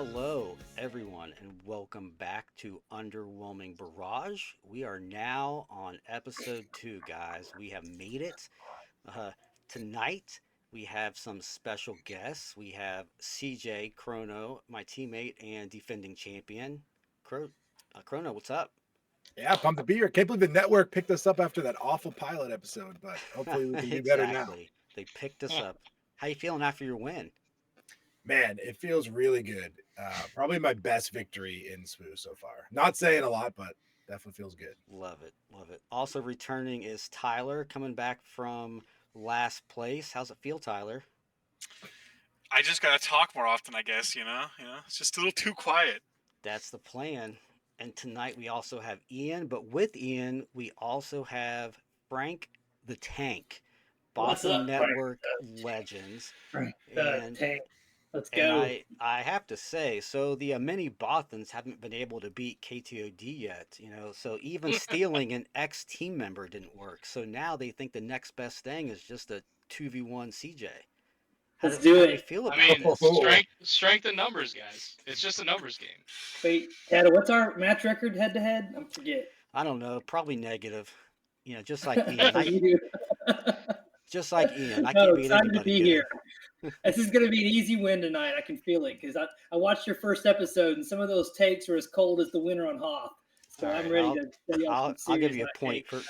Hello, everyone, and welcome back to Underwhelming Barrage. We are now on episode 2, guys. We have made it. Uh, Tonight, we have some special guests. We have CJ Chrono, my teammate and defending champion. Chrono, what's up? Yeah, pumped to be here. Can't believe the network picked us up after that awful pilot episode, but hopefully we can do better now. Exactly. They picked us up. How you feeling after your win? Man, it feels really good. Probably my best victory in SPOO so far. Not saying a lot, but definitely feels good. Love it. Love it. Also returning is Tyler, coming back from last place. How's it feel, Tyler? I just gotta talk more often, I guess. It's just a little too quiet. That's the plan. And tonight we also have Ian, but with Ian, we also have Frank the Tank, What's Bothan up, Frank? Network legends. Frank the And Tank. Let's and go. I have to say, so the many Bothans haven't been able to beat KTOD yet, so even stealing an ex team member didn't work. So now they think the next best thing is just a 2v1 CJ. Let's do How do you it. feel I about mean, this? strength in numbers, guys. It's just a numbers game. Wait, Tatta, what's our match record head to head? I forget. I don't know, probably negative. Just like Ian. You Just like Ian, I no, can't beat excited to anybody be good. here. This is going to be an easy win tonight. I can feel it because I watched your first episode and some of those takes are as cold as the winter on Hoth. So All I'm right, ready to tell you I'll give you a point for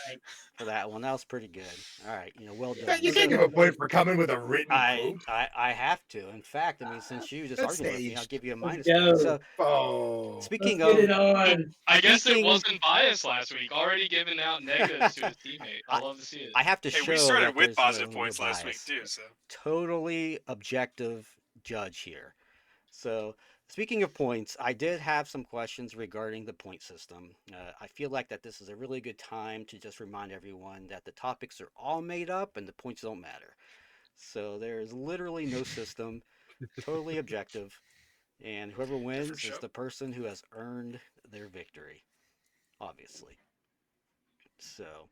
that one. That was pretty good. All right, well done. You can't give a point for coming with a written quote. I have to. In fact, since you just That's argued with me, I'll staged. give you a minus go. point. So Oh, speaking Let's get it of, on. I guess it Speaking- wasn't biased last week. Already giving out negatives to his teammate. I love to see it. I have to Hey, show we started that with there's positive no points last week bias. too, so Totally objective judge here. So, speaking of points, I did have some questions regarding the point system. I feel like that this is a really good time to just remind everyone that the topics are all made up and the points don't matter. So, there is literally no system, totally objective, and whoever wins show. is the person who has earned their victory, obviously. So,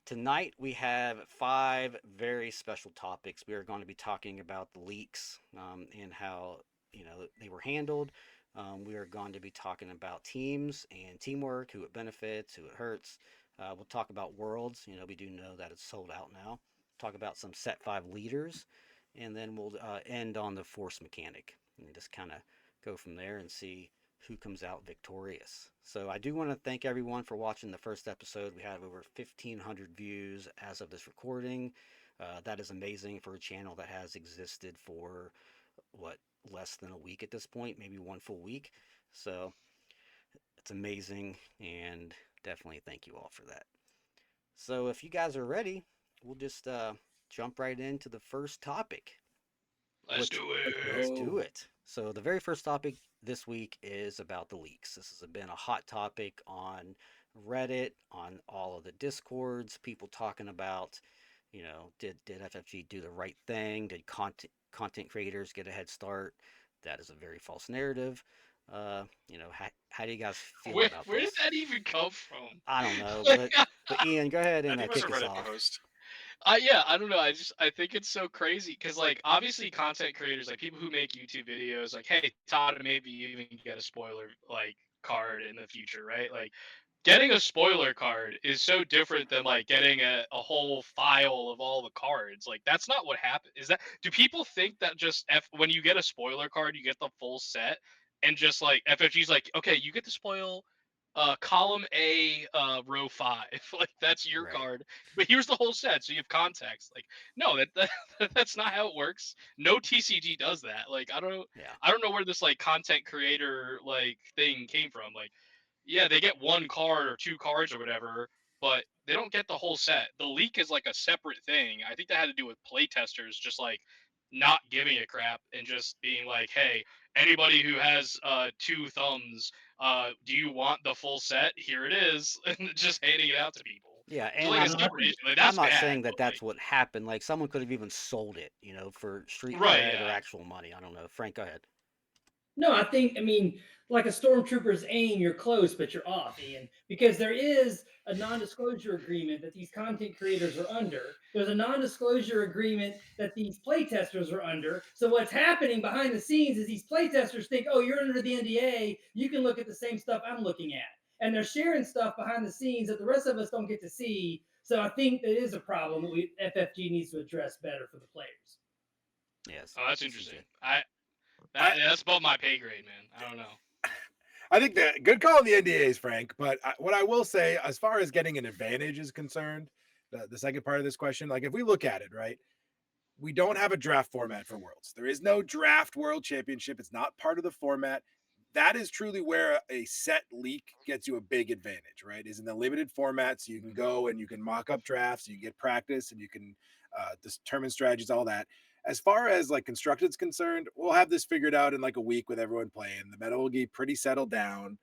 tonight we have 5 very special topics. We are going to be talking about the leaks and how they were handled. We are going to be talking about teams and teamwork, who it benefits, who it hurts. We'll talk about worlds. We do know that it's sold out now. Talk about some set 5 leaders, and then we'll end on the force mechanic and just kind of go from there and see who comes out victorious. So I do want to thank everyone for watching the first episode. We have over 1,500 views as of this recording. That is amazing for a channel that has existed for what, less than a week at this point, maybe one full week. So it's amazing, and definitely thank you all for that. So if you guys are ready, we'll just jump right into the first topic. Let's do it. Let's do it. So the very first topic this week is about the leaks. This has been a hot topic on Reddit, on all of the discords, people talking about, did FFG do the right thing? Did content creators get a head start? That is a very false narrative. How do you guys feel about Where this? did that even come from? I don't know, but Ian, go ahead I and think it was kick a us Reddit off. post. Yeah, I don't know. I think it's so crazy because obviously content creators, like people who make YouTube videos, like, hey, Todd, maybe you even get a spoiler card in the future, right? Like getting a spoiler card is so different than getting a whole file of all the cards. Like that's not what happened. Do people think that just when you get a spoiler card, you get the full set, and just FFG's like, okay, you get to spoil column A, row 5. Like that's your Right. card, but here's the whole set, so you have context. Like, no, that's not how it works. No TCG does that. Like, I don't know where this content creator thing came from. Like, yeah, they get 1 card or 2 cards or whatever, but they don't get the whole set. The leak is a separate thing. I think that had to do with playtesters just not giving a crap and just being like, hey, anybody who has 2 thumbs, do you want the full set? Here it is, and just handing it out to people. Yeah, So, and a I'm super issue. I'm That's not bad, saying that but, that's what happened. Like someone could have even sold it, for street Right, cred or yeah. actual money. I don't know. Frank, go ahead. No, I mean, like a stormtrooper's aim, you're close, but you're off, Ian, because there is a non-disclosure agreement that these content creators are under. There's a non-disclosure agreement that these playtesters are under. So what's happening behind the scenes is these playtesters think, oh, you're under the NDA. You can look at the same stuff I'm looking at. And they're sharing stuff behind the scenes that the rest of us don't get to see. So I think it is a problem that FFG needs to address better for the players. Yes. Oh, that's interesting. That's above my pay grade, man. I don't know. I think that good call on the NDAs, Frank. But what I will say, as far as getting an advantage is concerned, the second part of this question, like if we look at it, right, we don't have a draft format for Worlds. There is no draft World Championship. It's not part of the format. That is truly where a set leak gets you a big advantage, right? Is in the limited formats. You can go and you can mock up drafts, you get practice, and you can determine strategies, all that. As far as like Constructed's concerned, we'll have this figured out in like a week with everyone playing. The meta will be pretty settled down.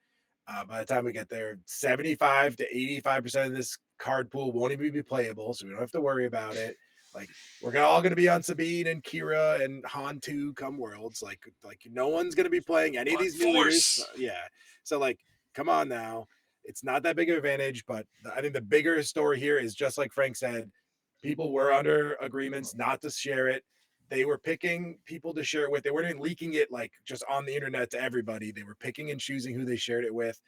By the time we get there, 75 to 85% of this card pool won't even be playable, so we don't have to worry about it. Like we're all going to be on Sabine and Kira and Han 2 come Worlds. Like no one's going to be playing any of these new leaders. Yeah. So like, come on now. It's not that big of an advantage, but I think the bigger story here is just like Frank said, people were under agreements not to share it. They were picking people to share it with. They weren't even leaking it like just on the internet to everybody. They were picking and choosing who they shared it with.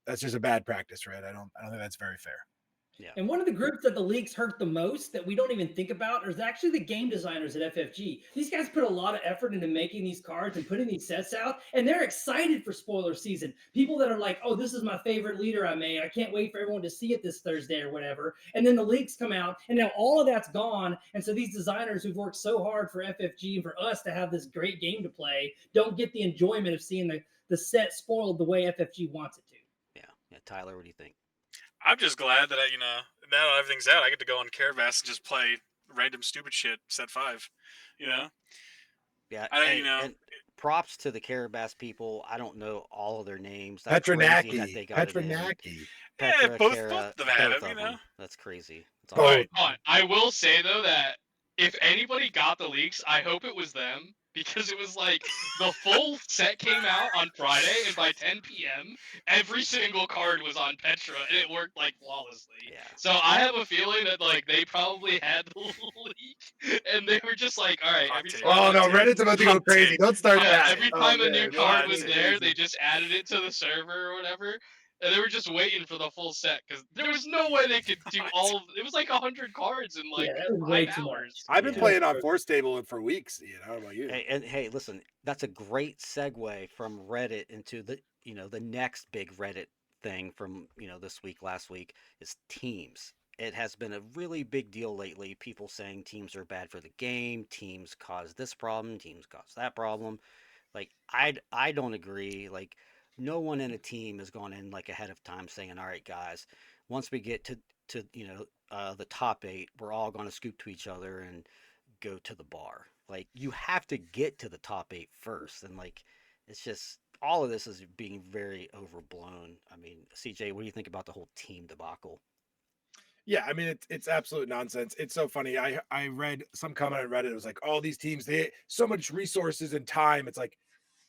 That's just a bad practice, right? I don't think that's very fair. Yeah. And one of the groups that the leaks hurt the most that we don't even think about is actually the game designers at FFG. These guys put a lot of effort into making these cards and putting these sets out, and they're excited for spoiler season. People that are like, oh, this is my favorite leader I made. I can't wait for everyone to see it this Thursday or whatever. And then the leaks come out, and now all of that's gone. And so these designers who've worked so hard for FFG and for us to have this great game to play don't get the enjoyment of seeing the set spoiled the way FFG wants it to. Yeah. Tyler, what do you think? I'm just glad that now everything's out, I get to go on Caravas and just play random stupid shit set 5. Yeah, and props to the Carabas people. I don't know all of their names. That's crazy that they got Petranaki. Yeah, both of them have it, That's crazy. All right. I will say though that if anybody got the leaks, I hope it was them, because it was like the full set came out on Friday, and by 10 p.m. every single card was on Petra, and it worked like flawlessly. Yeah. So I have a feeling that like they probably had the leak, and they were just like, all right. Oh no, Reddit's about to go crazy. Don't start that. Every time a new card was there, they just added it to the server or whatever. And they were just waiting for the full set because there was no way they could do all of it. Was like 100 cards in like 5 hours. I've been playing on Force Table for weeks. How about you? Hey, listen, that's a great segue from Reddit into the the next big Reddit thing from this week, last week is teams. It has been a really big deal lately. People saying teams are bad for the game. Teams cause this problem. Teams cause that problem. Like I don't agree. Like no one in a team has gone in like ahead of time saying, all right, guys, once we get to the top 8, we're all going to scoop to each other and go to the bar. Like you have to get to the top 8 first, and like it's just all of this is being very overblown. I mean, CJ, what do you think about the whole team debacle? Yeah, I mean it's absolute nonsense. It's so funny. I read some comment on Reddit. It was like, oh, these teams, they so much resources and time. It's like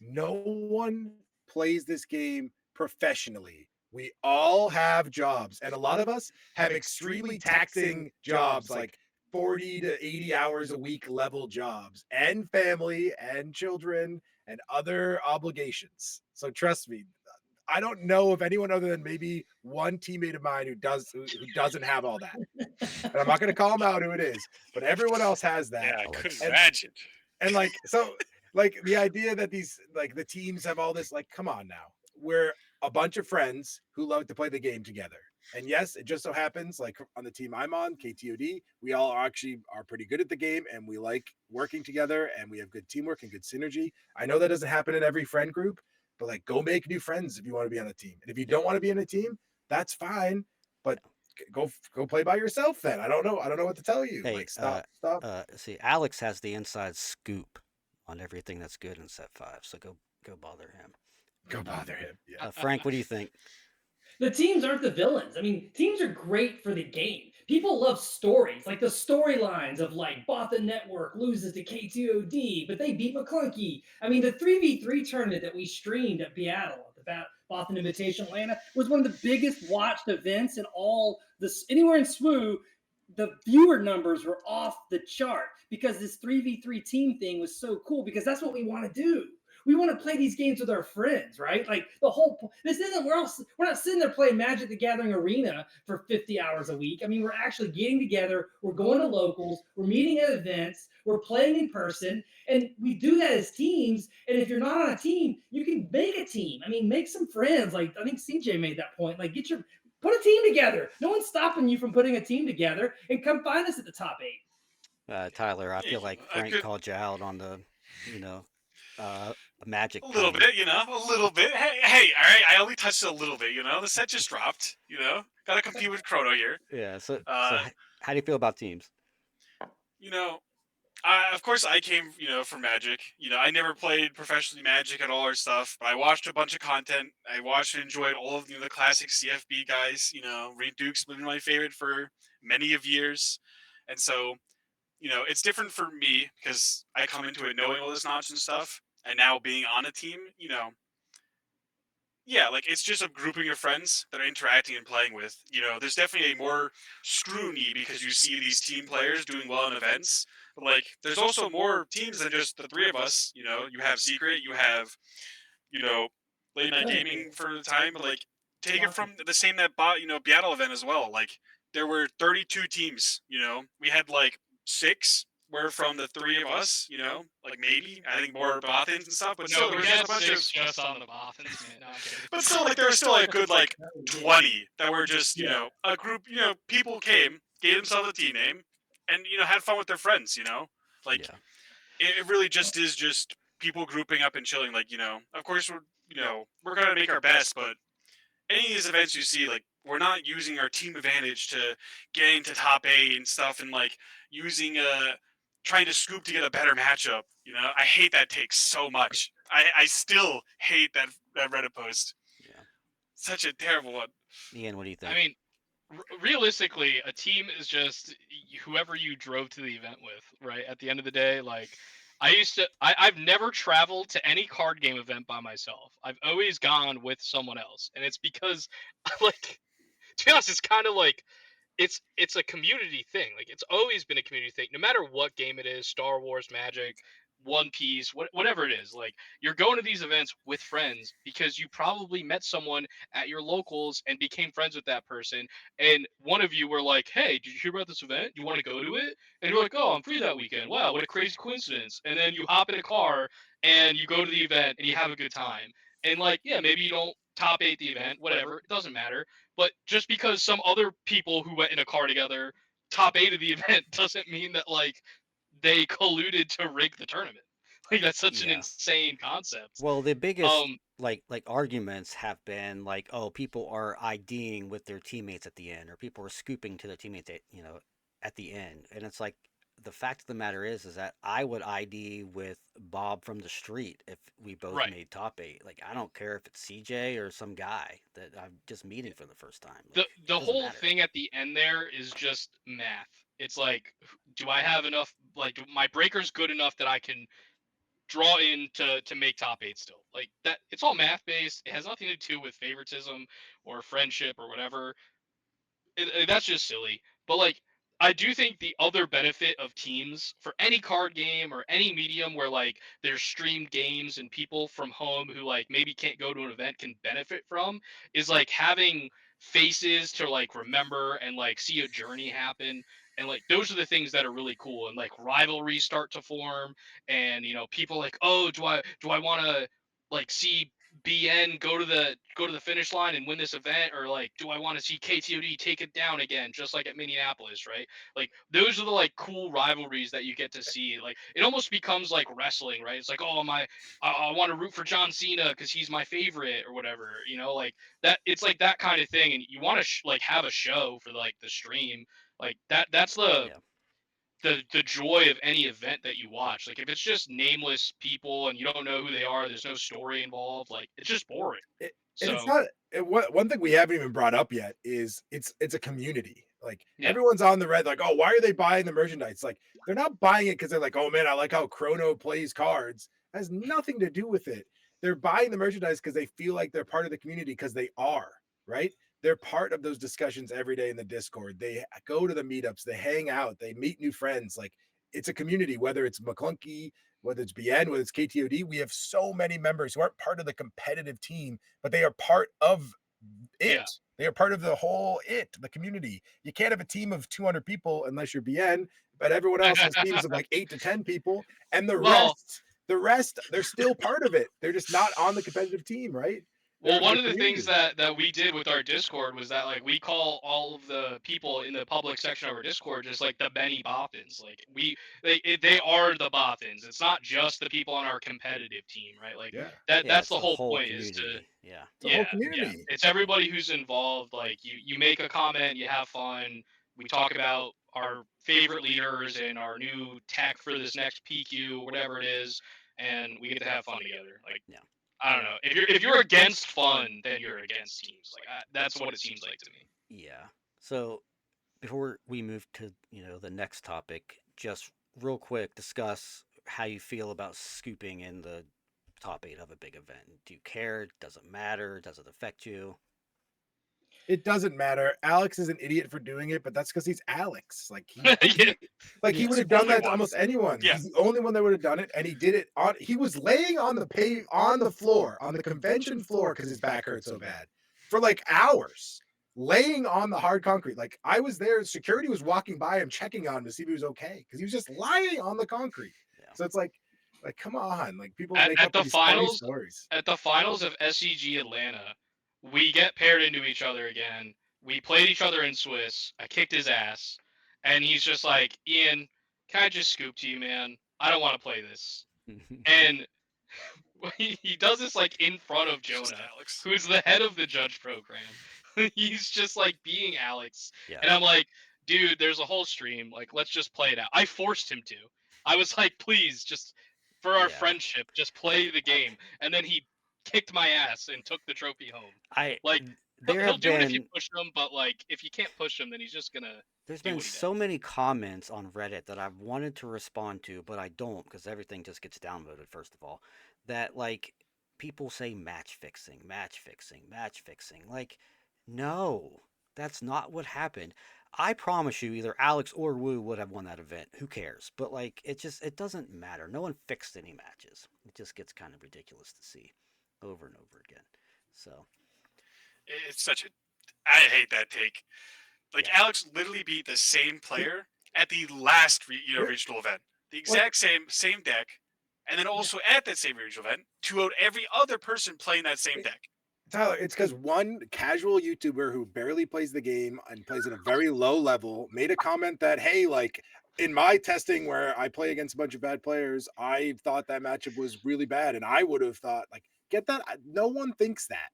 no one plays this game professionally. We all have jobs, and a lot of us have extremely taxing jobs, like 40 to 80 hours a week level jobs, and family and children and other obligations. So trust me, I don't know of anyone other than maybe one teammate of mine who doesn't have all that. And I'm not going to call him out who it is, but everyone else has that. Yeah, I couldn't imagine. And like, so like the idea that these, like the teams have all this, like, come on now. We're a bunch of friends who love to play the game together. And yes, it just so happens, like on the team I'm on, KTOD, we all are pretty good at the game, and we like working together, and we have good teamwork and good synergy. I know that doesn't happen in every friend group, but like go make new friends if you want to be on a team. And if you don't want to be in a team, that's fine. But go play by yourself then. I don't know what to tell you. Hey, like stop. See, Alex has the inside scoop on everything that's good in set 5. So go bother him. Go bother him. Yeah. Frank, what do you think? The teams aren't the villains. I mean, teams are great for the game. people love stories, like the storylines of like Bothan Network loses to KTOD, but they beat McClunky. I mean, the 3v3 tournament that we streamed at Seattle, at the Bothan Invitation Atlanta, was one of the biggest watched events in all this anywhere in SWU. The viewer numbers were off the chart because this 3v3 team thing was so cool, because that's what we want to do. We want to play these games with our friends, right? Like the whole this isn't we're not sitting there playing Magic the Gathering Arena for 50 hours a week. I mean, we're actually getting together, we're going to locals, we're meeting at events, we're playing in person, and we do that as teams. And if you're not on a team, you can make a team. I mean, make some friends. Like I think CJ made that point. Like put a team together. No one's stopping you from putting a team together, and come find us at the top 8. Tyler, I feel like Frank called you out on the, Magic. A little bit, a little bit. Hey, all right. I only touched it a little bit. The set just dropped. Got to compete with Chrono here. Yeah. So how do you feel about teams? Of course, I came, from Magic. I never played professionally Magic at all or stuff, but I watched a bunch of content. I watched and enjoyed all of the classic CFB guys. Reed Duke's been my favorite for many of years, and so it's different for me because I come into it knowing all this knowledge and stuff, and now being on a team, yeah, like it's just a grouping of friends that are interacting and playing with. There's definitely a more scrutiny because you see these team players doing well in events. But like, there's also more teams than just the three of us. You have Secret, you have, you know, late night gaming for the time. But like, take it from the same that bought, Seattle event as well. Like, there were 32 teams. We had like 6 were from the three of us, like maybe I think more Bothans and stuff, but No, still there we was had just a bunch 6 of. just on the Bothans, man. No, I'm kidding. But still, like there was still like a good like 20 that were just a group. People came, gave themselves a team name, and had fun with their friends. Like Yeah. it really just is just people grouping up and chilling. Like of course we're gonna make our best, but any of these events you see, like we're not using our team advantage to get into top 8 and stuff, and like using trying to scoop to get a better matchup. I hate that take so much. I still hate that Reddit post. Yeah. Such a terrible one. Ian, what do you think? I mean, realistically, a team is just whoever you drove to the event with, right? At the end of the day, like I've never traveled to any card game event by myself. I've always gone with someone else, and it's because, like, to be honest, it's kind of like it's a community thing. Like it's always been a community thing. No matter what game it is, Star Wars, Magic, One Piece, whatever it is, like you're going to these events with friends because you probably met someone at your locals and became friends with that person. And one of you were like, "Hey, did you hear about this event? You want to go to it?" And you're like, "Oh, I'm free that weekend. Wow, what a crazy coincidence!" And then you hop in a car and you go to the event and you have a good time. And like, yeah, maybe you don't top 8 the event, whatever, it doesn't matter. But just because some other people who went in a car together top 8 of the event doesn't mean that like they colluded to rig the tournament. Like that's such an insane concept. Well, the biggest like arguments have been like, oh, people are IDing with their teammates at the end, or people are scooping to their teammates at the end, and it's like the fact of the matter is that I would ID with Bob from the street if we both made top 8. Like I don't care if it's CJ or some guy that I'm just meeting for the first time. Like, the whole thing at the end there is just math. It's like, do I have enough? Like, my breaker's good enough that I can draw in to make top 8 still. Like that, it's all math based. It has nothing to do with favoritism or friendship or whatever. That's just silly. But like, I do think the other benefit of teams for any card game or any medium where like there's streamed games and people from home who like maybe can't go to an event can benefit from is like having faces to like remember and like see a journey happen. And like those are the things that are really cool, and like rivalries start to form, and people like, oh, do I want to like see BN go to the finish line and win this event, or like do I want to see KTOD take it down again, just like at Minneapolis, right? Like those are the like cool rivalries that you get to see. Like it almost becomes like wrestling, right? It's like, oh, I want to root for John Cena because he's my favorite or whatever, like that. It's like that kind of thing, and you want to like have a show for like the stream, like that's the joy of any event that you watch. Like if it's just nameless people and you don't know who they are, there's no story involved, like it's just boring. And it's not one thing we haven't even brought up yet is it's a community. Like Yeah. everyone's on the red, like, oh, why are they buying the merchandise? Like they're not buying it because they're like, oh man, I like how Chrono plays cards. It has nothing to do with it. They're buying the merchandise because they feel like they're part of the community because they are, right? They're part of those discussions every day in the Discord. They go to the meetups, they hang out, they meet new friends. Like it's a community, whether it's McClunky, whether it's BN, whether it's KTOD. We have so many members who aren't part of the competitive team, but they are part of it. Yeah. They are part of the whole the community. You can't have a team of 200 people unless you're BN, but everyone else has teams of like 8 to 10 people, and Well, the rest, they're still part of it. They're just not on the competitive team, right? Well, They're one the of the things community. that we did with our Discord was that like we call all of the people in the public section of our Discord just like the many Bothans. Like they are the Bothans. It's not just the people on our competitive team, right? Like Yeah, Yeah, that's it's the the whole whole point is to community. Yeah. it's a whole yeah. community. It's everybody who's involved. Like you make a comment, you have fun. We talk about our favorite leaders and our new tech for this next PQ, whatever it is, and we get to have fun together. Like Yeah. I don't know. If you're against fun, then you're against teams. Like that's what it seems like to me. Yeah. So before we move to, the next topic, just real quick discuss how you feel about scooping in the top 8 of a big event. Do you care? Does it matter? Does it affect you? It doesn't matter. Alex is an idiot for doing it, but that's because he's Alex. Like Yeah. he would have the done only that to one. almost anyone. Yeah. He's the only one that would have done it, and he did it on. He was laying on the floor, on the convention floor, because his back hurt so bad for like hours, laying on the hard concrete. Like I was there, security was walking by him, checking on him to see if he was okay, because he was just lying on the concrete. Yeah. So it's like come on, like people At, make at up the these funny finals, stories. at the finals of SCG Atlanta, we get paired into each other again. We played each other in Swiss. I kicked his ass, and he's just like, Ian, can I just scoop to you, man? I don't want to play this. And he does this like in front of Just Jonah, Alex. who's the head of the judge program. He's just like being Alex. Yeah. And I'm like, dude, there's a whole stream. Like, let's just play it out. I forced him to. I was like, please, just for our Yeah. friendship, just play the game. And then he kicked my ass and took the trophy home. Like, he'll do it if you push him, but like, if you can't push him, then he's just gonna. There's been so many comments on Reddit that I've wanted to respond to, but I don't because everything just gets downvoted, first of all. That, like, people say match fixing, match fixing, match fixing. Like, no, that's not what happened. I promise you, either Alex or Wu would have won that event. Who cares? But, like, it doesn't matter. No one fixed any matches. It just gets kind of ridiculous to see over and over again. So, It's such a. I hate that take. Like Yeah. Alex literally beat the same player at the last regional event, the exact same deck, and then also at that same regional event to out every other person playing that same deck. Tyler, it's because one casual YouTuber who barely plays the game and plays at a very low level made a comment that, hey, like in my testing where I play against a bunch of bad players, I thought that matchup was really bad. And I would have thought, like, get that? No one thinks that.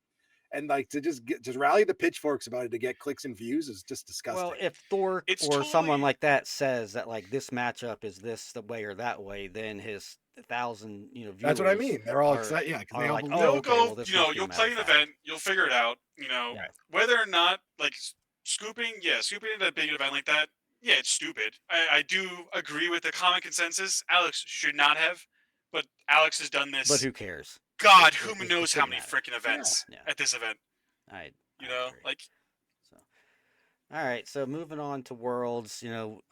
And like to just rally the pitchforks about it to get clicks and views is just disgusting. well, if Thor It's or someone totally- like that says that, like, this matchup is this the way or that way, then his 1,000 viewers. That's what I mean. They're all are- excited. Yeah, because are they all like, believe oh, You'll okay, go, well, this must be a you'll matter play of an fact. event, you'll figure it out. Yeah. Whether or not like scooping into a big event like that, yeah, it's stupid. I do agree with the common consensus. Alex should not have, but Alex has done this. But who cares? God, It- who it- it knows how shouldn't many matter. freaking events Yeah. at this event? I You agree. like So, all right. So moving on to Worlds,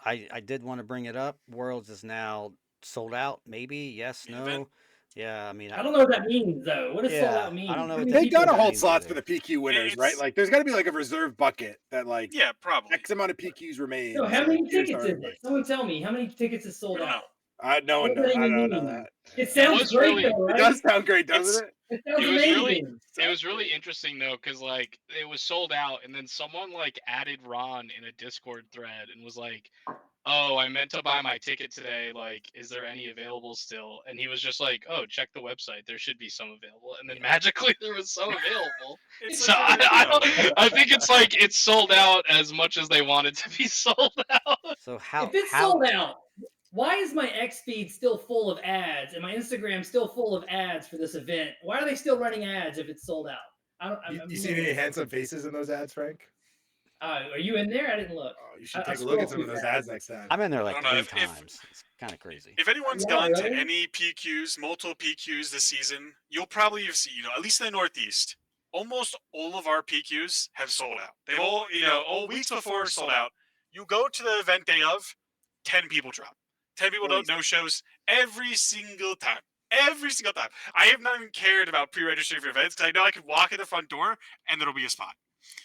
I did want to bring it up. Worlds is now sold out. Maybe yes, Main no. event? Yeah, I mean, I don't know what that means though. What does sold Yeah, out mean? I don't know How what many that They people gotta that hold means slots either. for the PQ winners, right? It's- Like there's gotta be like a reserve bucket that like yeah, probably. X amount of PQs remain. No, how so many here's tickets our is it? Someone tell me how many tickets is We sold don't know. out. No one What knows. does that I even don't know mean? that. It sounds was great really- though, It right? does sound great, doesn't it? It sounds It was really- amazing. It was really interesting though, because like it was sold out, and then someone like added Ron in a Discord thread and was like, "Oh, I meant to buy my ticket today. Like, is there any available still?" And he was just like, "Oh, check the website. There should be some available." And then magically there was some available. It's So like, I think it's like it's sold out as much as they wanted to be sold out. So how If it's how sold out, why is my X feed still full of ads and my Instagram still full of ads for this event? Why are they still running ads if it's sold out? I don't. You see any handsome faces in those ads, Frank? Are you in there? I didn't look. Oh, you should I take a look at scrolled some of too those fast. ads next time. I'm in there I like don't know 3 if times. It's kind of crazy. if anyone's Yeah, gone to really? any PQs, multiple PQs this season, you'll probably have seen, at least in the Northeast, almost all of our PQs have sold out. They've all, all weeks before sold out. You go to the event day of, 10 people drop. 10 people don't no shows every single time. Every single time. I have not even cared about pre-registering for events because I know I can walk in the front door and there'll be a spot.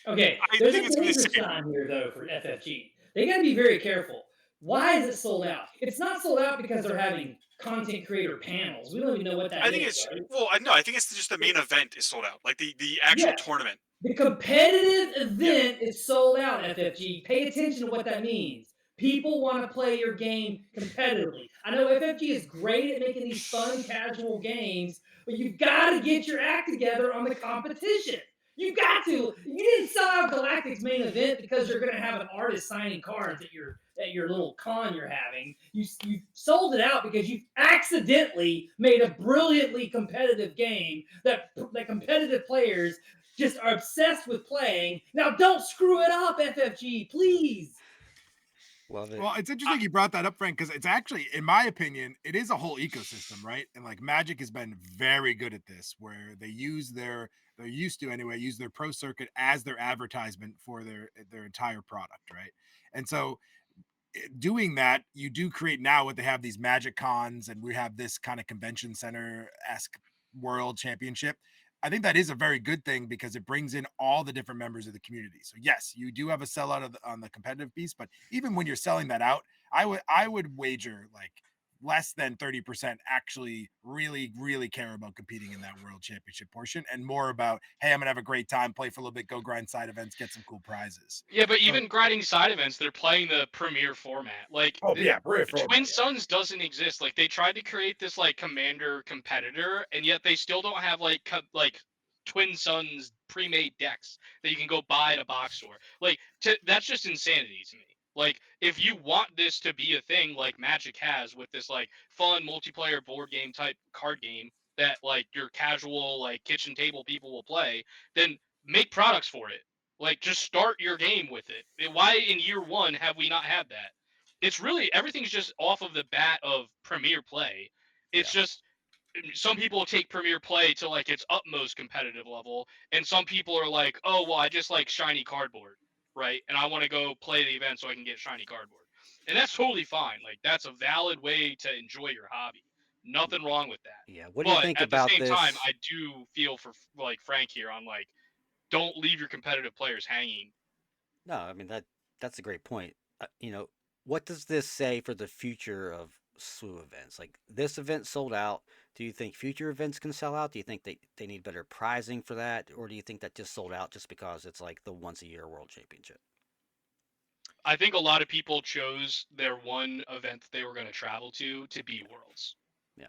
Okay, I there's think a it's going to be danger scary. sign here, though, for FFG. They got to be very careful. Why is it sold out? It's not sold out because they're having content creator panels. We don't even know what that I is. think it's Right? I think it's just the main event is sold out, like the actual Yes. tournament. The competitive event is sold out, FFG. Pay attention to what that means. People want to play your game competitively. I know FFG is great at making these fun, casual games, but you've got to get your act together on the competition. You've got to. You didn't sell out Galactic's main event because you're going to have an artist signing cards at your little con you're having. You sold it out because you accidentally made a brilliantly competitive game that competitive players just are obsessed with playing. Now, don't screw it up, FFG, please. Love it. Well, it's interesting you brought that up, Frank, because it's actually, in my opinion, it is a whole ecosystem, right? And like Magic has been very good at this, where they use they're used to anyway, use their pro circuit as their advertisement for their entire product, right? And so doing that, you do create now what they have these Magic cons, and we have this kind of convention center-esque world championship. I think that is a very good thing because it brings in all the different members of the community. So yes, you do have a sellout on the competitive piece, but even when you're selling that out, I would wager like less than 30% actually really care about competing in that world championship portion, and more about, hey, I'm gonna have a great time, play for a little bit, go grind side events, get some cool prizes. Yeah, but even grinding side events, they're playing the premier format. Like, Twin Suns doesn't exist. Like, they tried to create this like Commander competitor, and yet they still don't have like Twin Suns pre-made decks that you can go buy at a box store. Like, that's just insanity to me. Like, if you want this to be a thing like Magic has with this like fun multiplayer board game type card game that like your casual like kitchen table people will play, then make products for it. Like, just start your game with it. Why in year one have we not had that? It's really everything's just off of the bat of Premier Play. It's just some people take Premier Play to like its utmost competitive level, and some people are like, oh well, I just like shiny cardboard, right? And I want to go play the event so I can get shiny cardboard, and that's totally fine. Like, that's a valid way to enjoy your hobby. Nothing wrong with that. Yeah. What do you But think at the about same time, this? I do feel for like Frank here on like, don't leave your competitive players hanging. No, I mean that's a great point. What does this say for the future of SWU events? Like this event sold out. Do you think future events can sell out? Do you think they need better prizing for that, or do you think that just sold out just because it's like the once a year World Championship? I think a lot of people chose their one event that they were going to travel to be Worlds. Yeah.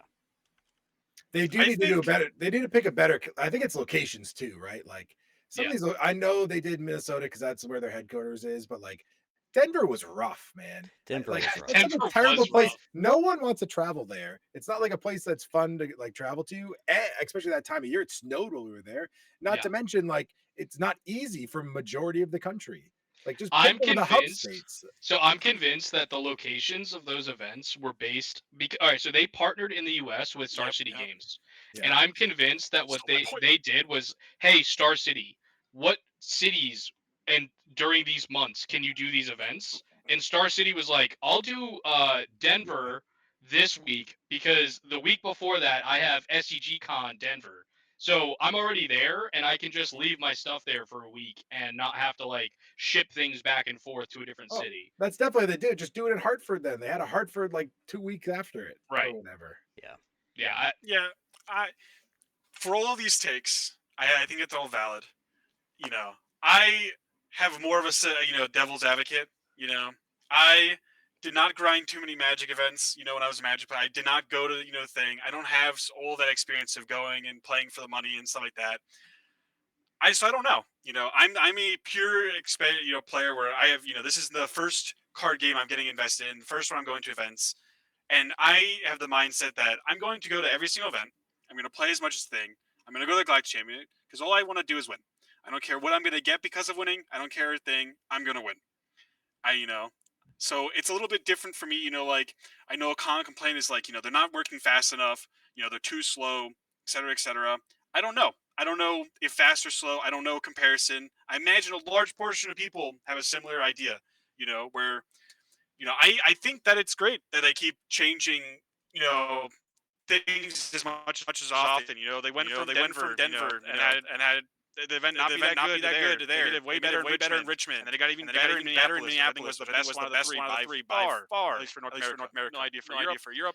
They do need to do a better. They need to pick a better. I think it's locations too, right? Like some of these. I know they did Minnesota because that's where their headquarters is, but like Denver was rough, man. Denver Like was rough. it's like a terrible place. No one wants to travel there. It's not like a place that's fun to like travel to, especially that time of year. It snowed while we were there. Not to mention, like it's not easy for majority of the country. Like just pick one of the hub states. So I'm convinced that the locations of those events were based. All right, so they partnered in the U.S. with Star City Games, and I'm convinced that what they did was, hey, Star City, what cities and during these months can you do these events? And Star City was like, I'll do Denver this week because the week before that I have SEG Con Denver. So I'm already there, and I can just leave my stuff there for a week and not have to like ship things back and forth to a different city. That's definitely what they did. Just do it in Hartford. Then they had a Hartford like 2 weeks after it, right? Or whatever. Yeah. For all of these takes, I think it's all valid. I have more of a devil's advocate. I did not grind too many Magic events. When I was a Magic player, I did not go to thing. I don't have all that experience of going and playing for the money and stuff like that. So I don't know. I'm a pure player where I have this is the first card game I'm getting invested in, first one I'm going to events, and I have the mindset that I'm going to go to every single event. I'm going to play as much as the thing. I'm going to go to the Galactic Championship because all I want to do is win. I don't care what I'm gonna get because of winning. I don't care a thing. I'm gonna win. So it's a little bit different for me. Like I know a common complaint is like they're not working fast enough. They're too slow, et cetera, et cetera. I don't know. I don't know if fast or slow. I don't know comparison. I imagine a large portion of people have a similar idea. Where I think that it's great that they keep changing. You know, things as much as often. They went from Denver, and had the event not be that good there. They did way better in Richmond, and then they got even better in Minneapolis. I think was the best one of the three by far, at least for North America. No idea for Europe.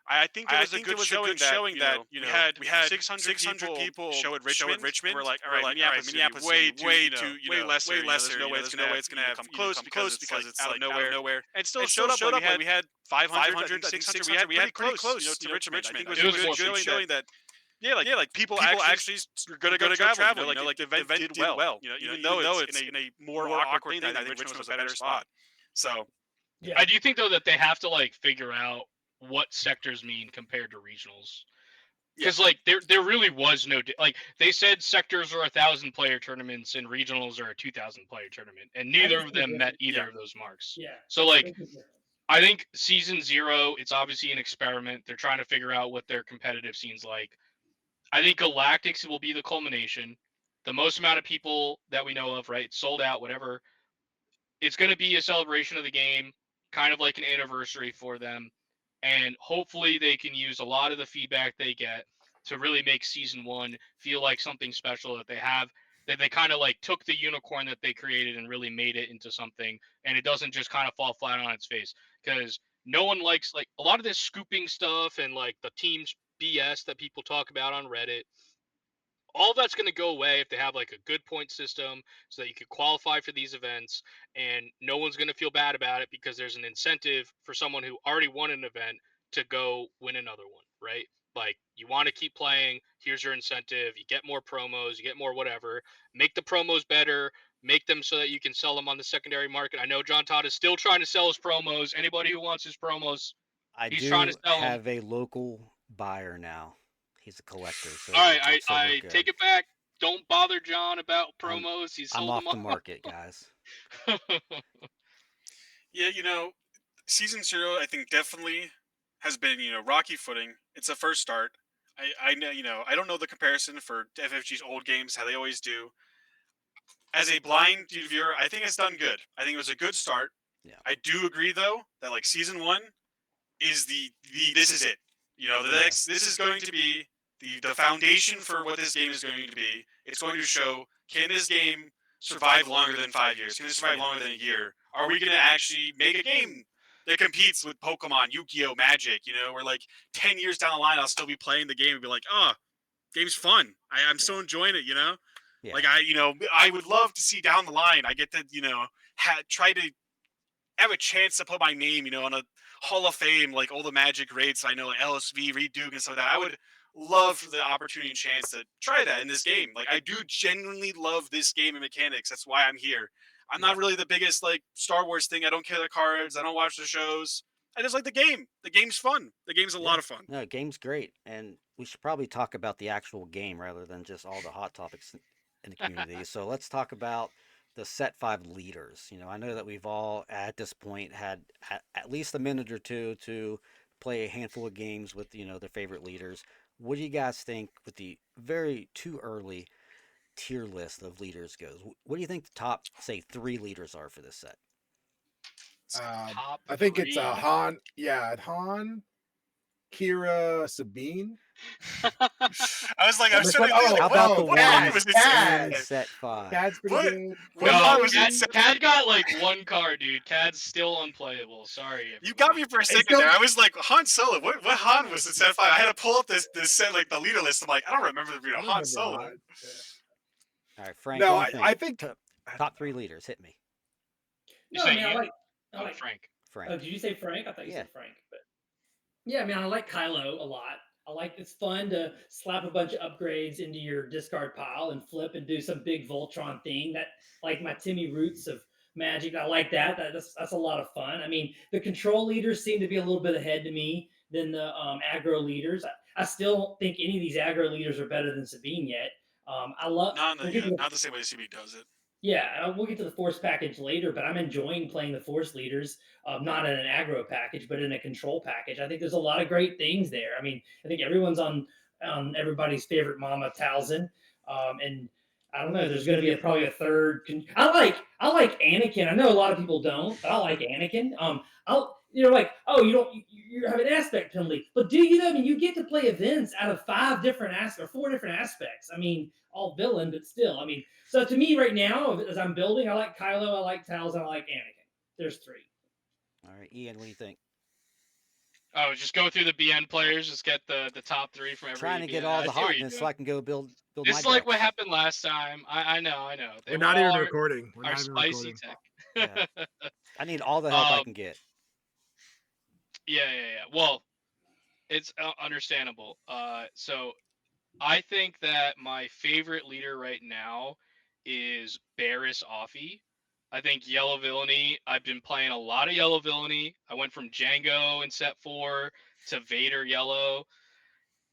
I think it was a good showing that we had 600 people show at Richmond. We're like, all right, Minneapolis way lesser. There's no way it's gonna have come close because it's out of nowhere. And still showed up. Like, we had 500, 600. We had pretty close to Richmond. I think it was a good showing that. Like people actually are gonna go travel. Like the event did well. Even though it's in a more awkward thing, I think Richmond was a better spot. So I do think though that they have to like figure out what sectors mean compared to regionals, because like there really was no like they said sectors are 1,000-player tournaments and regionals are a 2,000-player tournament, and neither of them met either of those marks. Yeah. So like I think season 0, it's obviously an experiment. They're trying to figure out what their competitive scene's like. I think Galactics will be the culmination. The most amount of people that we know of, right? Sold out, whatever. It's going to be a celebration of the game, kind of like an anniversary for them. And hopefully they can use a lot of the feedback they get to really make season 1 feel like something special that they have, that they kind of like took the unicorn that they created and really made it into something. And it doesn't just kind of fall flat on its face, because no one likes like a lot of this scooping stuff and like the teams BS that people talk about on Reddit. All that's going to go away if they have like a good point system so that you could qualify for these events, and no one's going to feel bad about it because there's an incentive for someone who already won an event to go win another one, right? Like, you want to keep playing, here's your incentive, you get more promos, you get more whatever, make the promos better, make them so that you can sell them on the secondary market. I know John Todd is still trying to sell his promos. Anybody who wants his promos, he's trying to sell them. Have a local buyer now. He's a collector. So, all right, so I take it back. Don't bother John about promos. He's sold I'm off them the market, guys. Yeah, season 0, I think definitely has been rocky footing. It's a first start. I know I don't know the comparison for FFG's old games, how they always do. As a blind viewer, I think it's done good. I think it was a good start. Yeah. I do agree though that like season 1 is the this is it. This is going to be the foundation for what this game is going to be. It's going to show, can this game survive longer than 5 years? Can it survive longer than a year? Are we going to actually make a game that competes with Pokemon, Yu-Gi-Oh, Magic? Where like 10 years down the line, I'll still be playing the game and be like, oh, game's fun. I'm still enjoying it. Yeah. Like I would love to see down the line. I get to try to have a chance to put my name on a Hall of Fame, like all the Magic greats I know, like LSV, Reed Duke, and stuff like that. I would love for the opportunity and chance to try that in this game. Like, I do genuinely love this game and mechanics. That's why I'm here. I'm not really the biggest like Star Wars thing. I don't care the cards. I don't watch the shows. I just like the game. The game's fun. The game's a lot of fun. No, the game's great, and we should probably talk about the actual game rather than just all the hot topics in the community. So let's talk about the set 5 leaders. I know that we've all at this point had at least a minute or two to play a handful of games with their favorite leaders. What do you guys think with the very too early tier list of leaders goes? What do you think the top, say, 3 leaders are for this set? I think it's Han. Yeah, Han, Kira, Sabine. I was like, I was trying to think, how about the one was Cad? in set 5? Cad's pretty good. No, Cad got like 1 card, dude. Cad's still unplayable. Sorry. You got me for a second there. I was like, Han Solo. What Han was in set 5? I had to pull up this set, like the leader list. I'm like, I don't remember there being a Han Solo. All right, Frank. No, I think top 3 leaders. Hit me. You say I you? like Frank. Frank. Oh, did you say Frank? I thought you said Frank. But yeah, I like Kylo a lot. It's fun to slap a bunch of upgrades into your discard pile and flip and do some big Voltron thing. That, like my Timmy Roots of Magic. I like that. That's a lot of fun. The control leaders seem to be a little bit ahead to me than the aggro leaders. I still don't think any of these aggro leaders are better than Sabine yet. I love. Not We'll get to the, not the same way CB does it. yeah, we'll get to the force package later, but I'm enjoying playing the force leaders, not in an aggro package, but in a control package. I think there's a lot of great things there. I mean, I think everyone's on everybody's favorite Mama Talzin, and I don't know. There's going to be probably a third. I like Anakin. I know a lot of people don't, but I like Anakin. I'll like, oh, you have an aspect penalty, but do you know? I mean, you get to play events out of 4 different aspects. I mean, all villain, but still. I mean, so to me right now, as I'm building, I like Kylo, I like Talzin, I like Anakin. There's 3. All right, Ian, what do you think? Oh, just go through the BN players. Just get the top 3 from every. Trying to get BN. all I the see what you're hotness so doing. I can go build my It's decks. like what happened last time. I know. They We're want not even all recording. We're our not even spicy recording. tech. Yeah. I need all the help I Um, can get. yeah. Well, it's understandable. So I think that my favorite leader right now is Barris Offie. I think Yellow Villainy. I've been playing a lot of Yellow Villainy. I went from Django in set 4 to Vader Yellow.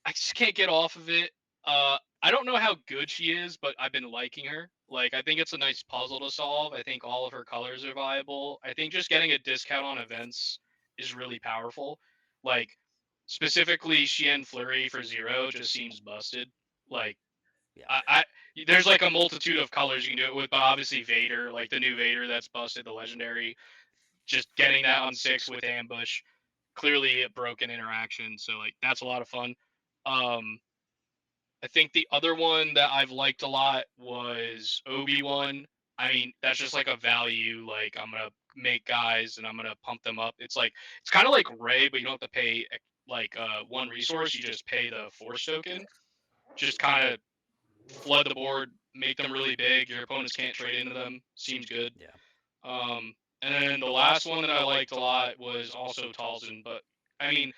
I just can't get off of it. I don't know how good she is, but I've been liking her. Like, I think it's a nice puzzle to solve. I think all of her colors are viable. I think just getting a discount on events is really powerful. Like, specifically, Shien Flurry for 0 just seems busted. Like, Yeah. I there's like a multitude of colors you can do it with, but obviously Vader, like the new Vader that's busted, the legendary, just getting that on 6 with ambush, clearly a broken interaction. So like that's a lot of fun. Um, I think the other one that I've liked a lot was Obi-Wan. I mean, that's just like a value. Like I'm gonna make guys and I'm gonna pump them up. It's kind of like Ray, but you don't have to pay like 1 resource. You just pay the force token. Just kind of flood the board, make them really big. Your opponents can't trade into them. Seems good. Yeah. And then the last one that I liked a lot was also Talzin. But I mean,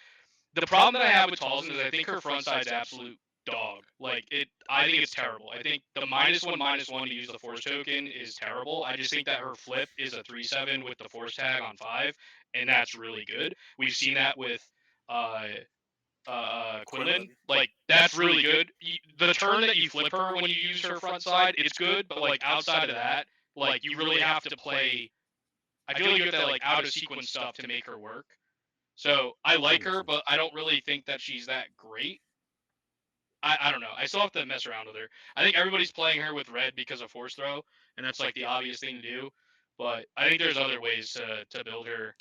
the problem that I have with Talzin is I think her front side's absolute dog. Like I think it's terrible. I think the -1/-1 to use the force token is terrible. I just think that her flip is a 3/7 with the force tag on 5, and that's really good. We've seen that with uh Quinlan. Like that's really good. The turn that you flip her when you use her front side, it's good. But like outside of that, like you really have to play. I feel like you have to like out of sequence stuff to make her work. So I like her, but I don't really think that she's that great. I don't know. I still have to mess around with her. I think everybody's playing her with red because of force throw, and that's like the obvious thing to do. But I think there's other ways to build her.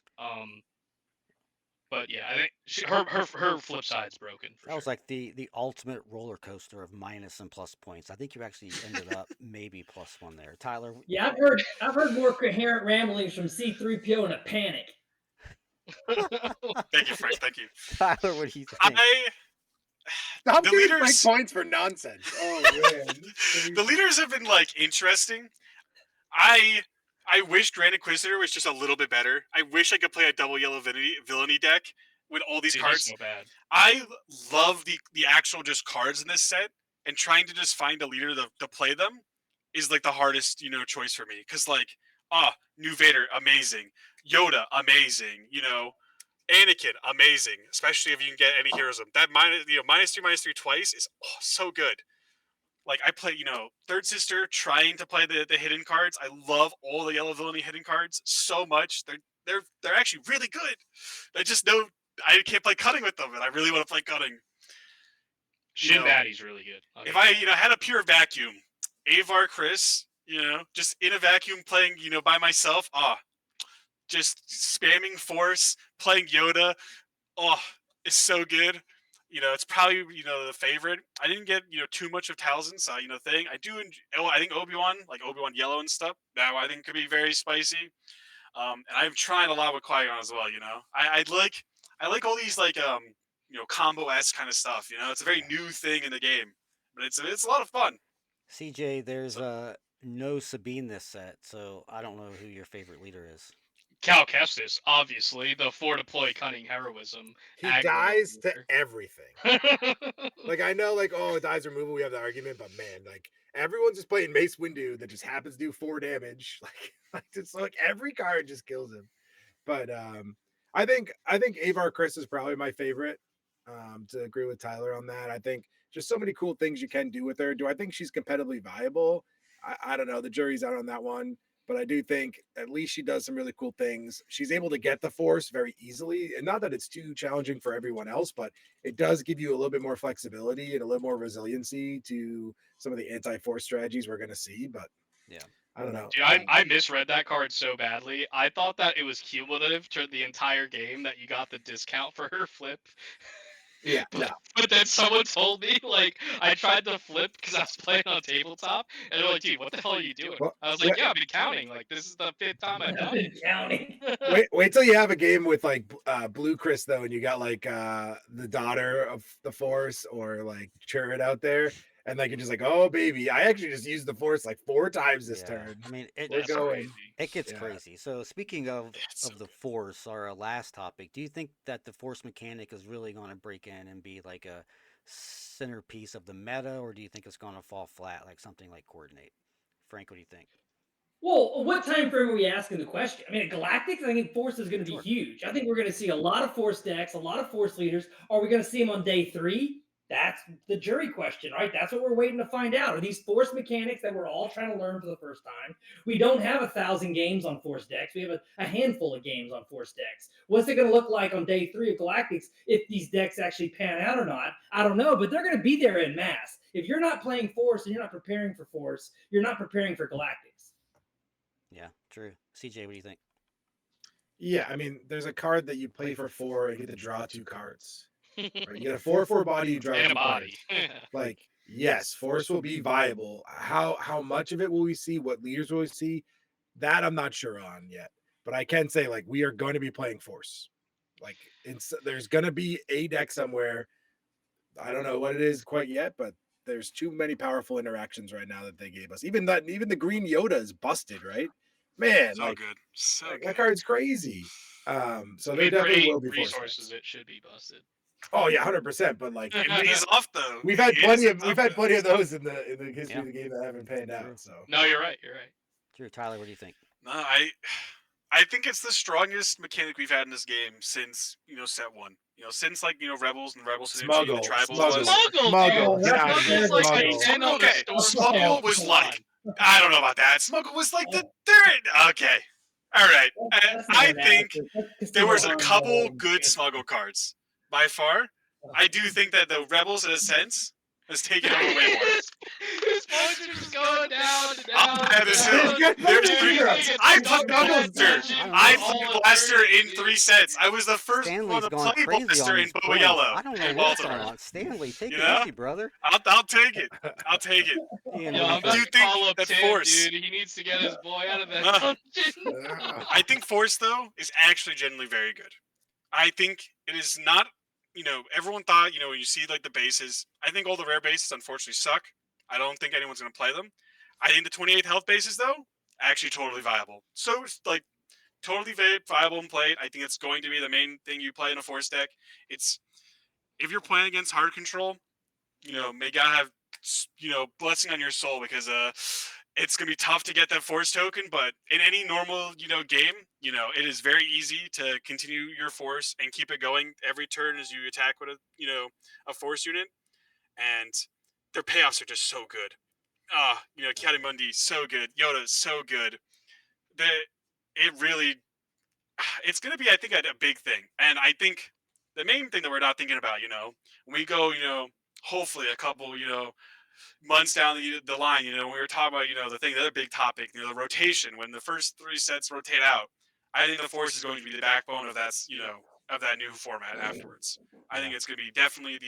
But yeah, I think her flip side's broken for That was sure. like the ultimate roller coaster of minus and plus points. I think you actually ended up maybe +1 there. Tyler? Yeah, I've heard more coherent ramblings from C3PO in a panic. Thank you, Frank. Thank you. Tyler, what do you think? Stop The giving Frank leaders- points for nonsense. Oh man. The leaders have been like interesting. I wish Grand Inquisitor was just a little bit better. I wish I could play a double yellow villainy deck with all these Dude, cards. he's so bad. I love the actual just cards in this set, and trying to just find a leader to play them is like the hardest choice for me. Because like new Vader, amazing. Yoda, amazing. Anakin, amazing. Especially if you can get any heroism. That -3/-3 twice is so good. Like I play, Third Sister, trying to play the hidden cards. I love all the yellow villainy hidden cards so much. They're actually really good. I just know I can't play cutting with them, and I really want to play cutting. Shin Batty's really good. If I had a pure vacuum, Avar Chris, just in a vacuum playing, by myself, just spamming force, playing Yoda, it's so good. It's probably the favorite. I didn't get too much of Talzin, so thing. I do. I think Obi-Wan, like Obi-Wan Yellow and stuff. Now I think could be very spicy. And I'm trying a lot with Qui-Gon as well. I like all these like combo s kind of stuff. It's a very new thing in the game, but it's a lot of fun. CJ, there's no Sabine this set, so I don't know who your favorite leader is. Cal Kestis, obviously, the 4 deploy cunning heroism. He dies to everything. Like I know, like, it dies removal, we have the argument, but man, like everyone's just playing Mace Windu that just happens to do 4 damage. Like it's like every card just kills him. But I think Avar Chris is probably my favorite. to agree with Tyler on that. I think just so many cool things you can do with her. Do I think she's competitively viable? I don't know. The jury's out on that one. But I do think at least she does some really cool things. She's able to get the force very easily. And not that it's too challenging for everyone else, but it does give you a little bit more flexibility and a little more resiliency to some of the anti-force strategies we're going to see. But Yeah. I don't know. Dude, I misread that card so badly. I thought that it was cumulative to the entire game that you got the discount for her flip. Yeah, no. But then someone told me, like, I tried to flip because I was playing on tabletop, and they're like, dude, what the hell are you doing? Well, I was like, yeah, I've been counting. Like, this is the 5th time I've done it. Counting. wait till you have a game with like Blue Chris though, and you got like the daughter of the Force or like Chirrut out there, and like you're just like, oh baby, I actually just used the Force like 4 times this turn. I mean, We're That's going. crazy. it gets Yeah. crazy. So speaking of It's so the good. force, our last topic, do you think that the force mechanic is really going to break in and be like a centerpiece of the meta, or do you think it's going to fall flat, like something like coordinate? Frank, what do you think? Well, what time frame are we asking the question? I mean, at Galactics, I think Force is going to be Sure. huge. I think we're going to see a lot of Force decks, a lot of Force leaders. Are we going to see them on day 3? That's the jury question, right? That's what we're waiting to find out. Are these Force mechanics that we're all trying to learn for the first time? We don't have 1,000 games on Force decks. We have a handful of games on Force decks. What's it going to look like on day 3 of Galactics if these decks actually pan out or not? I don't know, but they're going to be there in mass. If you're not playing Force and you're not preparing for Force, you're not preparing for Galactics. Yeah, true. CJ, what do you think? Yeah, I mean, there's a card that you play for 4 and get to draw 2 cards. Right? You get a 4/4 body, you draw And 2 a body. cards. Like, yes, Force will be viable. How much of it will we see? What leaders will we see? That I'm not sure on yet. But I can say like we are going to be playing Force. Like there's going to be a deck somewhere. I don't know what it is quite yet, but there's too many powerful interactions right now that they gave us. Even the green Yoda is busted, right? Man, So like, good. So like good. that card's crazy. So I there mean, for definitely 8 will be Force resources, decks. it should be busted. Oh yeah, 100%. But like It pays off though. we've had It plenty is of tough, though. those in the history Yeah. of the game that haven't panned True. out. So No, you're right. You're right. True. Tyler, what do you think? No, I think it's the strongest mechanic we've had in this game since set 1. Since like Rebels and Rebel Synergy, the tribal was. Smuggle, dude. Get out of here, Smuggle's like Smuggle. a 10 on the Okay, store. Smuggle was Come like on. I don't know about that. Smuggle was like the third. Okay, all right. I think there was a couple good Smuggle cards. By far, I do think that the Rebels, in a sense, has taken over way more. His points are just going down and I'll down. have this and hill. down. There's Dude, 3 you cards. get I stuck played in that Blaster. dungeon I for all played Blaster eternity, in 3 sets. I was the first one Stanley's to going play crazy Blaster on in these Boba points. Yellow I don't know in what's going Baltimore. on. Stanley, take You it know? easy, brother. I'll take it. I'll take it. Ian, Yo, what I'm do you about Do you think? to think call up that Tim, Force? dude. He needs to get his boy out of that Uh, dungeon. I think Force though is actually genuinely very good. I think it is not. Everyone thought when you see like the bases. I think all the rare bases unfortunately suck. I don't think anyone's gonna play them. I think the 28 health bases though actually totally viable. So like totally viable and played. I think it's going to be the main thing you play in a Force deck. It's if you're playing against hard control, may God have blessing on your soul because it's gonna be tough to get that Force token. But in any normal game, it is very easy to continue your Force and keep it going every turn as you attack with a Force unit, and their payoffs are just so good. Kiadimundi so good, Yoda so good. The it really it's going to be, I think, a big thing. And I think the main thing that we're not thinking about, when we go, hopefully a couple, months down the line, when we were talking about, the other big topic, the rotation, when the first 3 sets rotate out, I think the Force is going to be the backbone of that, of that new format afterwards. I think it's going to be definitely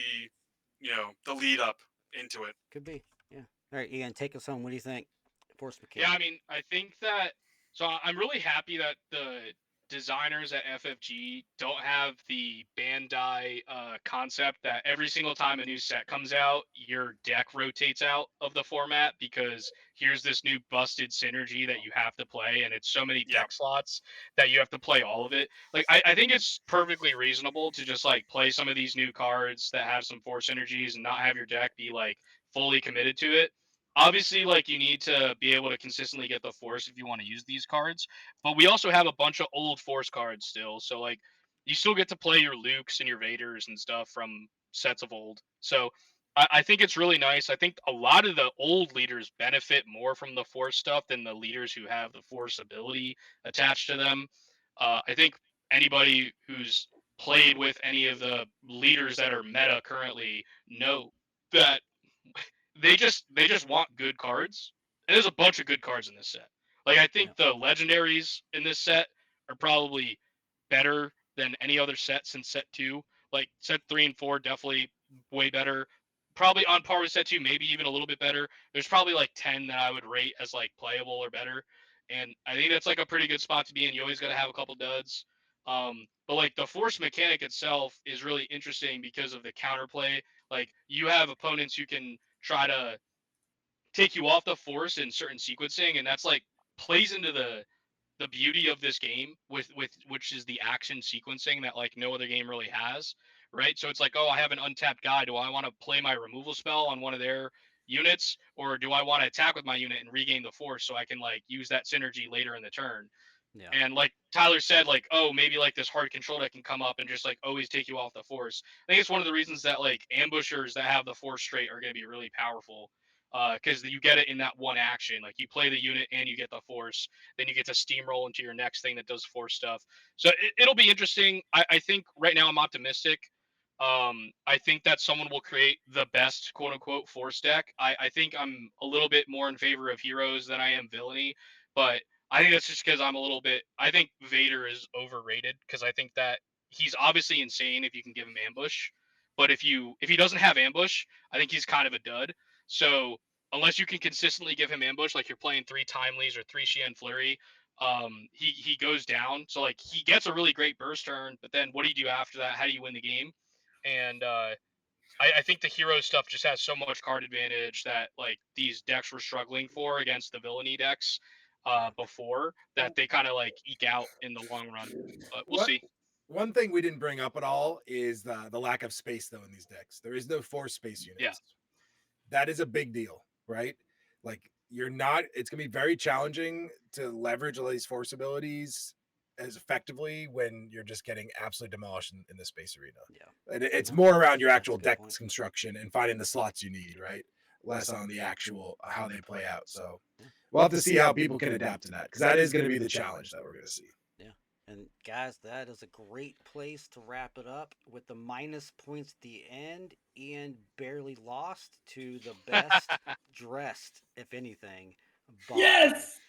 the lead up into it. Could be. Yeah. All right, Ian, take us home. What do you think? Force Yeah, I mechanic. mean, I think that. So I'm really happy that the designers at FFG don't have the Bandai concept that every single time a new set comes out, your deck rotates out of the format because here's this new busted synergy that you have to play, and it's so many deck slots that you have to play all of it. Like, I think it's perfectly reasonable to just like play some of these new cards that have some Force synergies and not have your deck be like fully committed to it. Obviously, like you need to be able to consistently get the Force if you want to use these cards, but we also have a bunch of old Force cards still. So like you still get to play your Lukes and your Vaders and stuff from sets of old. So I think it's really nice. I think a lot of the old leaders benefit more from the Force stuff than the leaders who have the Force ability attached to them. I think anybody who's played with any of the leaders that are meta currently know that they just want good cards. And there's a bunch of good cards in this set. Like I think the legendaries in this set are probably better than any other set since set 2. Like set 3 and 4 definitely way better. Probably on par with set 2, maybe even a little bit better. There's probably like 10 that I would rate as like playable or better. And I think that's like a pretty good spot to be in. You always got to have a couple duds. But like the force mechanic itself is really interesting because of the counterplay. Like you have opponents who can try to take you off the force in certain sequencing, and that's like plays into the beauty of this game with which is the action sequencing that like no other game really has, right? So it's like, oh, I have an untapped guy. Do I want to play my removal spell on one of their units, or do I want to attack with my unit and regain the force so I can like use that synergy later in the turn? Yeah. And like Tyler said, like, oh, maybe like this hard control that can come up and just like always take you off the force. I think it's one of the reasons that like ambushers that have the force straight are going to be really powerful, because you get it in that one action. Like you play the unit and you get the force, then you get to steamroll into your next thing that does force stuff. So it'll be interesting. I think right now I'm optimistic. I think that someone will create the best quote unquote force deck. I think I'm a little bit more in favor of heroes than I am villainy, but I think that's just because I'm a little bit. I think Vader is overrated because I think that he's obviously insane if you can give him ambush, but if he doesn't have ambush, I think he's kind of a dud. So unless you can consistently give him ambush, like you're playing 3 Timelies or 3 Xian Flurry, he goes down. So like he gets a really great burst turn, but then what do you do after that? How do you win the game? And I think the hero stuff just has so much card advantage that like these decks were struggling for against the villainy decks before that they kind of like eke out in the long run. But we'll see. One thing we didn't bring up at all is the lack of space though in these decks. There is no force space units. Yeah. That is a big deal, right? Like you're not. It's gonna be very challenging to leverage all these force abilities as effectively when you're just getting absolutely demolished in the space arena. Yeah. And it's more around your That's a actual good deck point. construction and finding the slots you need, right? Less on the actual how they play out. So we'll have to see how people can adapt to that because that is going to be the challenge that we're going to see. Yeah. And guys, that is a great place to wrap it up with the minus points at the end and barely lost to the best dressed, if anything. Bothan. Yes!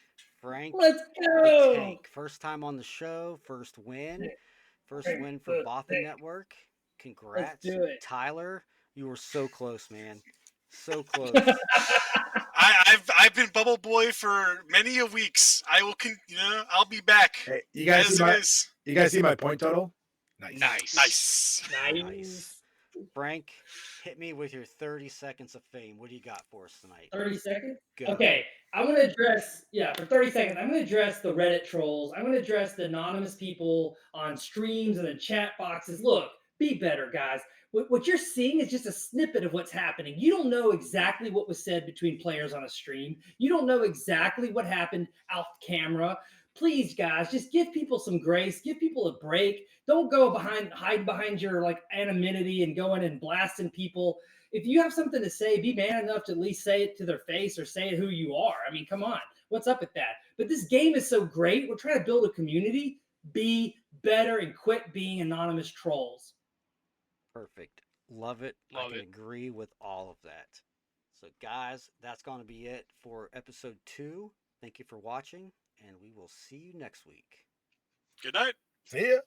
Frank Let's the go! Tank. First time on the show, first win. First win for Bothan Network. Congrats. Let's do it. Tyler, you were so close, man. So close. I've been Bubble Boy for many a weeks. I will I'll be back. Hey, you guys see my point total? Nice. Frank, hit me with your 30 seconds of fame. What do you got for us tonight? 30 seconds? Go. Okay, I'm going to address, for 30 seconds, I'm going to address the Reddit trolls. I'm going to address the anonymous people on streams and in chat boxes. Look, be better, guys. What you're seeing is just a snippet of what's happening. You don't know exactly what was said between players on a stream. You don't know exactly what happened off camera. Please, guys, just give people some grace. Give people a break. Don't go hide behind your like anonymity and going and blasting people. If you have something to say, be man enough to at least say it to their face or say who you are. I mean, come on. What's up with that? But this game is so great. We're trying to build a community. Be better and quit being anonymous trolls. Perfect. Love it. I can agree with all of that. So, guys, that's going to be it for episode 2. Thank you for watching, and we will see you next week. Good night. See ya.